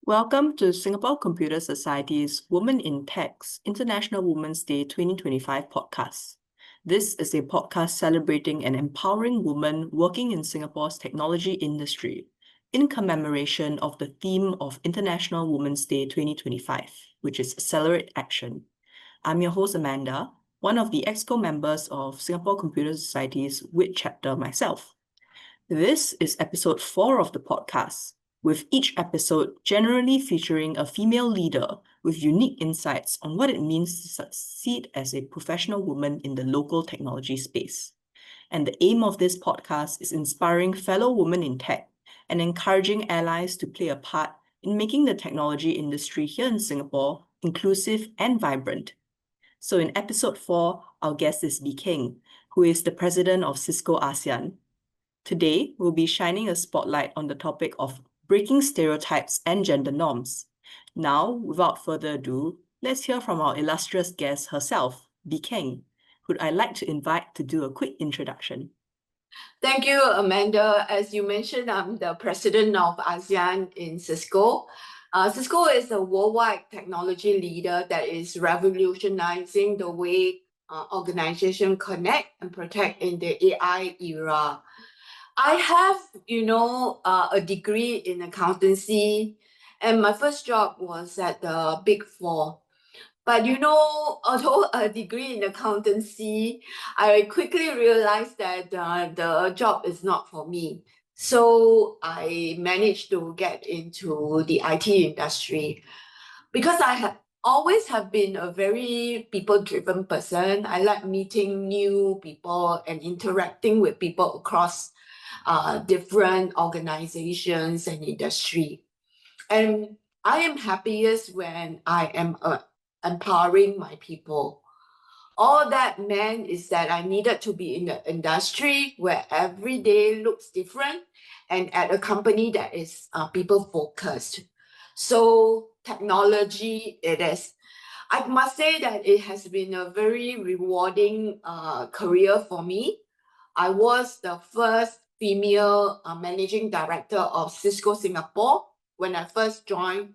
Welcome to Singapore Computer Society's Women in Tech's International Women's Day 2025 podcast. This is a podcast celebrating and empowering women working in Singapore's technology industry in commemoration of the theme of International Women's Day 2025, which is Accelerate Action. I'm your host, Amanda, one of the EXCO members of Singapore Computer Society's WiT chapter myself. This is episode 4 of the podcast, with each episode generally featuring a female leader with unique insights on what it means to succeed as a professional woman in the local technology space. And the aim of this podcast is inspiring fellow women in tech and encouraging allies to play a part in making the technology industry here in Singapore inclusive and vibrant. So in episode 4, our guest is Bee Kheng, who is the President of Cisco ASEAN. Today, we'll be shining a spotlight on the topic of breaking stereotypes and gender norms. Now, without further ado, let's hear from our illustrious guest herself, Bee Kheng, who I'd like to invite to do a quick introduction. Thank you, Amanda. As you mentioned, I'm the President of ASEAN in Cisco. Cisco is a worldwide technology leader that is revolutionizing the way organizations connect and protect in the AI era. I have, a degree in accountancy, and my first job was at the Big Four. But although a degree in accountancy, I quickly realized that the job is not for me. So I managed to get into the IT industry because I have always have been a very people-driven person. I like meeting new people and interacting with people across different organizations and industry. And I am happiest when I am empowering my people. All that meant is that I needed to be in the industry where every day looks different and at a company that is people focused. So technology it is. I must say that it has been a very rewarding career for me. I was the first female managing director of Cisco Singapore when I first joined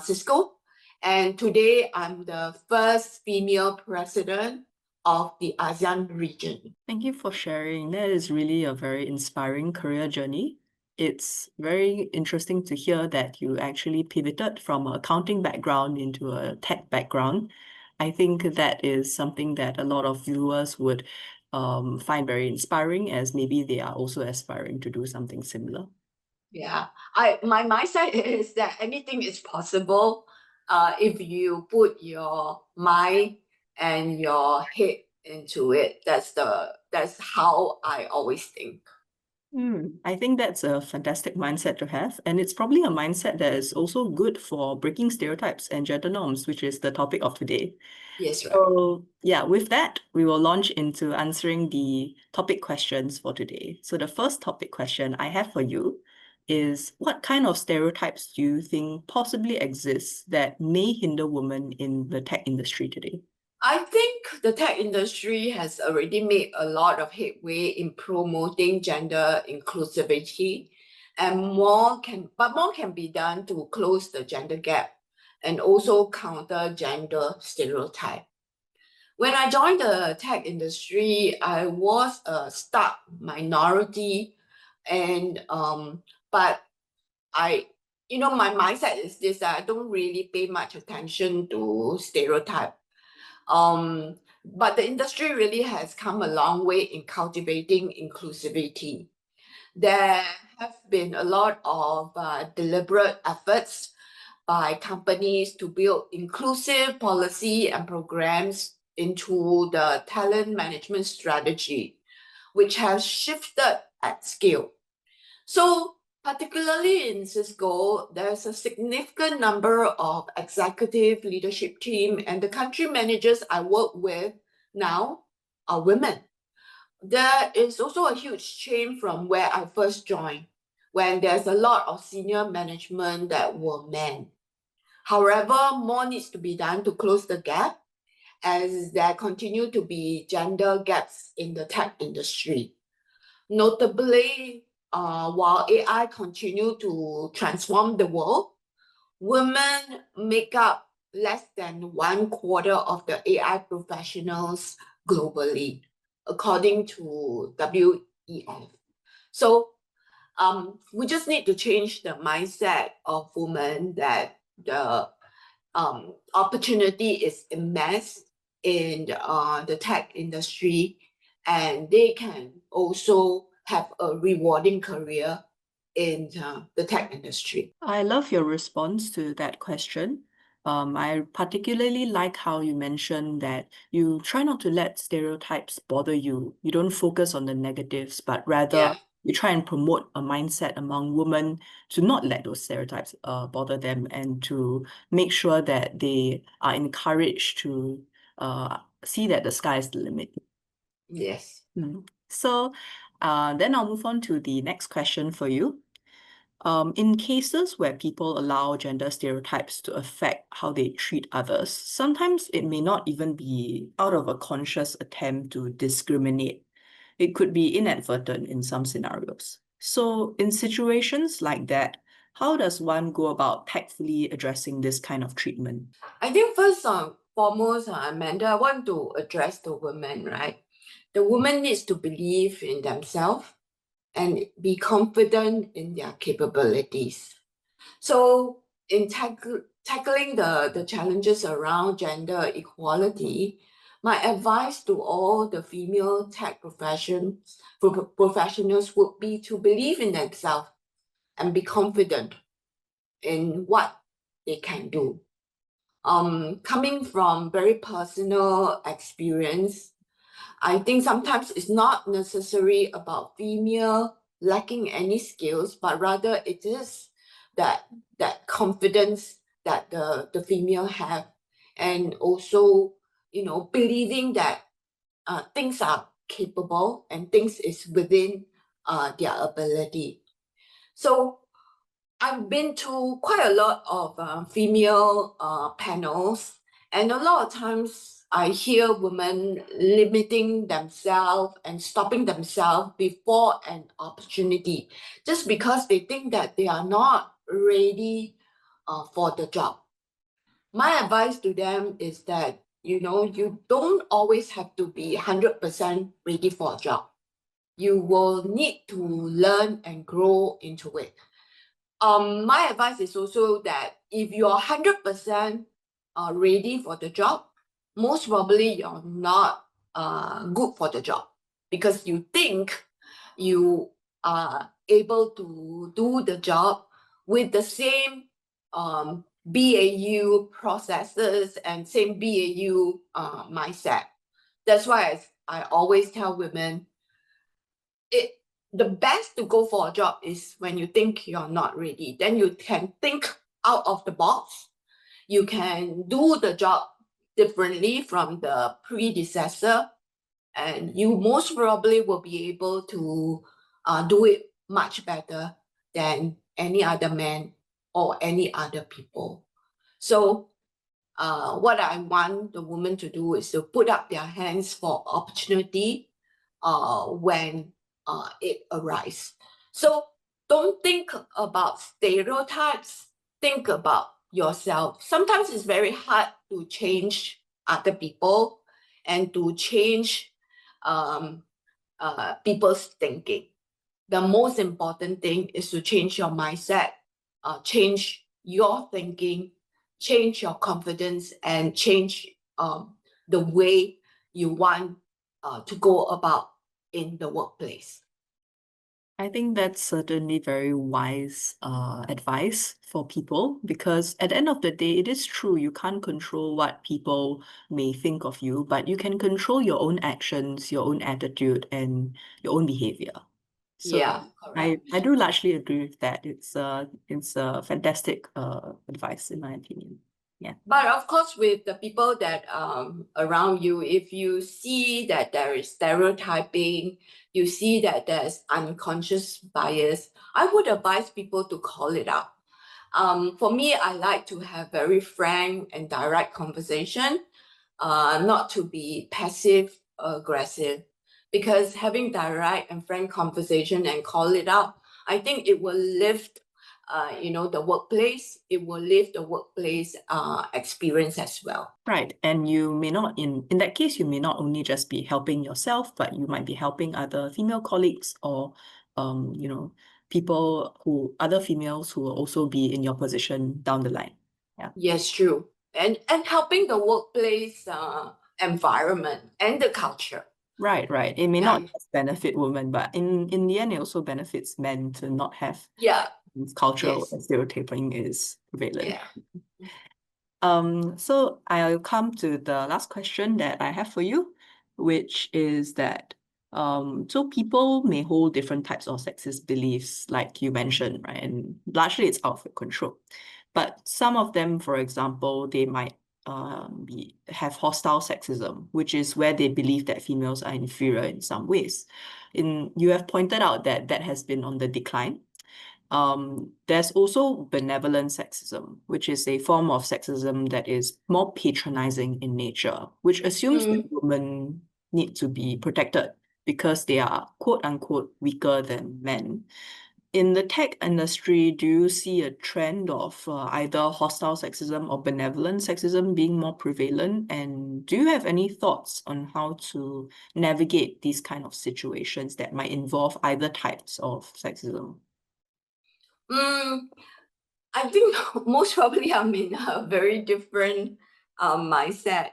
Cisco. And today I'm the first female president of the ASEAN region. Thank you for sharing. That is really a very inspiring career journey. It's very interesting to hear that you actually pivoted from an accounting background into a tech background. I think that is something that a lot of viewers would find very inspiring, as maybe they are also aspiring to do something similar. Yeah, my mindset is that anything is possible if you put your mind and your head into it. That's how I always think. I think that's a fantastic mindset to have, and it's probably a mindset that is also good for breaking stereotypes and gender norms, which is the topic of today. Yes, right. So yeah, with that, we will launch into answering the topic questions for today. So the first topic question I have for you is, what kind of stereotypes do you think possibly exist that may hinder women in the tech industry today? I think the tech industry has already made a lot of headway in promoting gender inclusivity, and more can be done to close the gender gap and also counter gender stereotype. When I joined the tech industry, I was a stark minority, and but my mindset is this, that I don't really pay much attention to stereotype. But the industry really has come a long way in cultivating inclusivity. There have been a lot of deliberate efforts by companies to build inclusive policy and programs into the talent management strategy, which has shifted at scale. So particularly in Cisco, there's a significant number of executive leadership team, and the country managers I work with now are women. There is also a huge change from where I first joined, when there's a lot of senior management that were men. However, more needs to be done to close the gap, as there continue to be gender gaps in the tech industry. Notably, while AI continue to transform the world, women make up less than 1/4 of the AI professionals globally, according to WEF. So we just need to change the mindset of women that the opportunity is immense in the tech industry, and they can also have a rewarding career in the tech industry. I love your response to that question. I particularly like how you mentioned that you try not to let stereotypes bother you. You don't focus on the negatives, but rather Yeah. you try and promote a mindset among women to not let those stereotypes bother them, and to make sure that they are encouraged to see that the sky is the limit. Yes. So then I'll move on to the next question for you. In cases where people allow gender stereotypes to affect how they treat others, sometimes it may not even be out of a conscious attempt to discriminate. It could be inadvertent in some scenarios. So, in situations like that, how does one go about tactfully addressing this kind of treatment? I think first and foremost, Amanda, I want to address the women, right? The woman needs to believe in themselves and be confident in their capabilities. So in tackling the challenges around gender equality, my advice to all the female tech professionals would be to believe in themselves and be confident in what they can do. Coming from very personal experience, I think sometimes it's not necessary about female lacking any skills, but rather it is that confidence that the female have, and also, believing that things are capable and things is within their ability. So I've been to quite a lot of female panels, and a lot of times I hear women limiting themselves and stopping themselves before an opportunity just because they think that they are not ready for the job. My advice to them is that, you don't always have to be 100% ready for a job. You will need to learn and grow into it. My advice is also that if you're 100% ready for the job, most probably you're not good for the job, because you think you are able to do the job with the same BAU processes and same BAU mindset. That's why I always tell women, the best to go for a job is when you think you're not ready. Then you can think out of the box. You can do the job differently from the predecessor, and you most probably will be able to do it much better than any other man or any other people. So what I want the women to do is to put up their hands for opportunity when it arises. So don't think about stereotypes, think about yourself. Sometimes it's very hard to change other people and to change people's thinking. The most important thing is to change your mindset, change your thinking, change your confidence, and change the way you want to go about in the workplace. I think that's certainly very wise advice for people, because at the end of the day, it is true, you can't control what people may think of you, but you can control your own actions, your own attitude, and your own behavior. So Yeah, correct. I do largely agree with that. It's a fantastic advice in my opinion. Yeah. But of course, with the people that around you, if you see that there is stereotyping, you see that there's unconscious bias, I would advise people to call it out. For me, I like to have very frank and direct conversation, not to be passive aggressive, because having direct and frank conversation and call it out, I think it will lift the workplace, it will live the workplace experience as well. Right. And you may not, in that case, you may not only just be helping yourself, but you might be helping other female colleagues or, other females who will also be in your position down the line. Yeah. Yes, true. And helping the workplace environment and the culture. Right. It may Yeah. not just benefit women, but in the end, it also benefits men to not have cultural stereotyping is prevalent. Yeah. So I'll come to the last question that I have for you, which is that so people may hold different types of sexist beliefs, like you mentioned, right? And largely it's out of your control. But some of them, for example, they might have hostile sexism, which is where they believe that females are inferior in some ways. You have pointed out that that has been on the decline. There's also benevolent sexism, which is a form of sexism that is more patronizing in nature, which assumes that women need to be protected because they are quote unquote weaker than men. In the tech industry, do you see a trend of either hostile sexism or benevolent sexism being more prevalent? And do you have any thoughts on how to navigate these kind of situations that might involve either types of sexism? I think most probably I'm in a very different mindset.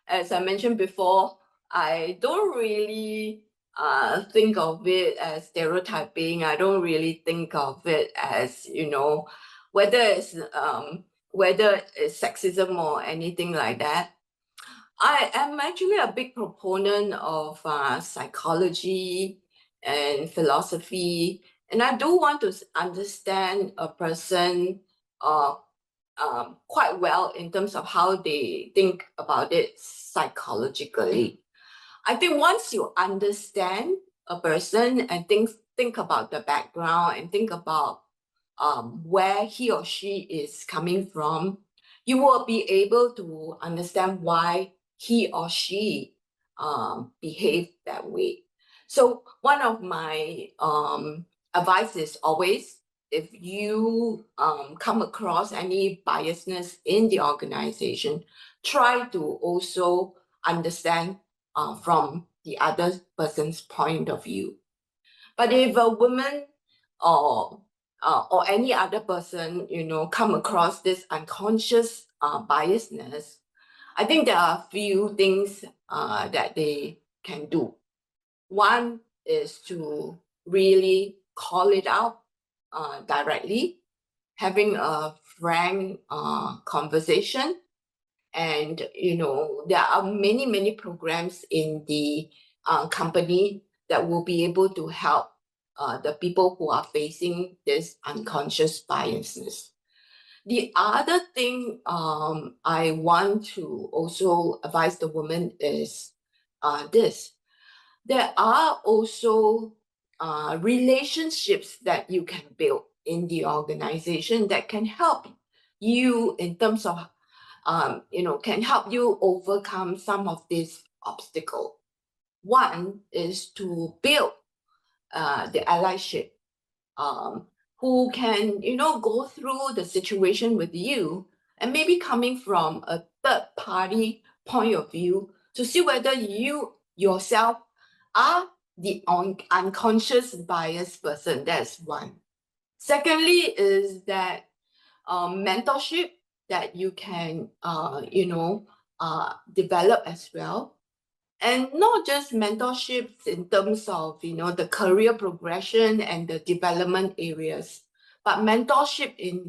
As I mentioned before, I don't really think of it as stereotyping. I don't really think of it as, whether it's sexism or anything like that. I am actually a big proponent of psychology and philosophy, and I do want to understand a person quite well in terms of how they think about it psychologically. I think once you understand a person and think about the background and think about where he or she is coming from, you will be able to understand why he or she behave that way. So one of my advice is always, if you come across any biasness in the organization, try to also understand from the other person's point of view. But if a woman or any other person, come across this unconscious biasness, I think there are a few things that they can do. One is to really call it out directly, having a frank conversation. And, there are many programs in the company that will be able to help the people who are facing this unconscious biasness. The other thing I want to also advise the women is this. There are also relationships that you can build in the organization that can help you in terms of, can help you overcome some of these obstacles. One is to build the allyship, who can, go through the situation with you and maybe coming from a third party point of view to see whether you yourself are the unconscious bias person. That's one. Secondly is that mentorship that you can, develop as well. And not just mentorships in terms of, the career progression and the development areas, but mentorship in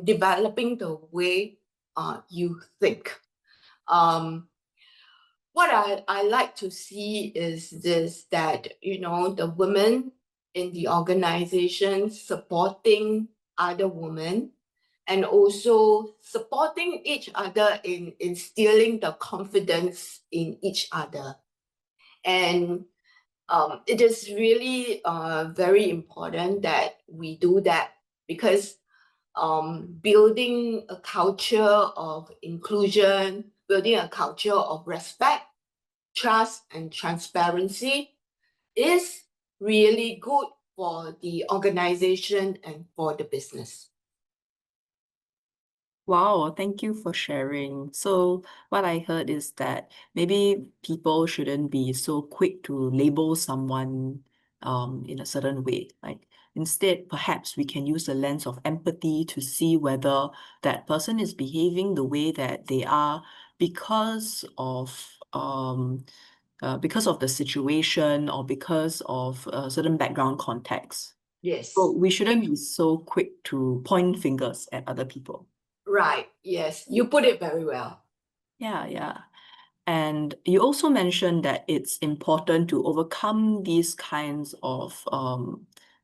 developing the way you think. What I like to see is this, that, the women in the organization supporting other women and also supporting each other in instilling the confidence in each other. And it is really very important that we do that, because building a culture of inclusion, building a culture of respect, trust, and transparency is really good for the organization and for the business. Wow, thank you for sharing. So, what I heard is that maybe people shouldn't be so quick to label someone in a certain way. Like, instead, perhaps we can use the lens of empathy to see whether that person is behaving the way that they are because of the situation or because of a certain background context. Yes. So we shouldn't be so quick to point fingers at other people. Right. Yes. You put it very well. Yeah. And you also mentioned that it's important to overcome these kinds of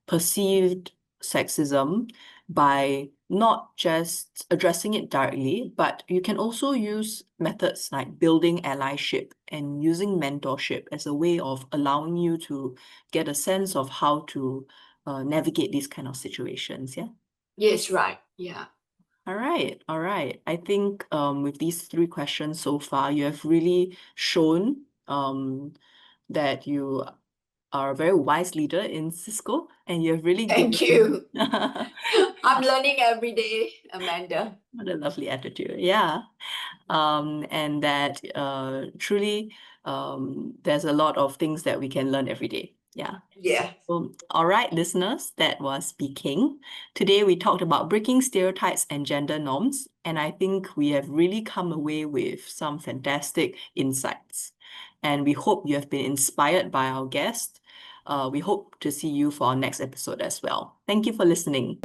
perceived sexism by not just addressing it directly, but you can also use methods like building allyship and using mentorship as a way of allowing you to get a sense of how to navigate these kind of situations. Yeah. Yes, right. Yeah. All right. I think with these three questions so far, you have really shown that you are a very wise leader in Cisco, and you have really Thank given you. I'm learning every day, Amanda. what a lovely attitude. Yeah. And that truly there's a lot of things that we can learn every day. Yeah. Yeah. All right, listeners, that was Bee Kheng. Today we talked about breaking stereotypes and gender norms, and I think we have really come away with some fantastic insights. And we hope you have been inspired by our guest. We hope to see you for our next episode as well. Thank you for listening.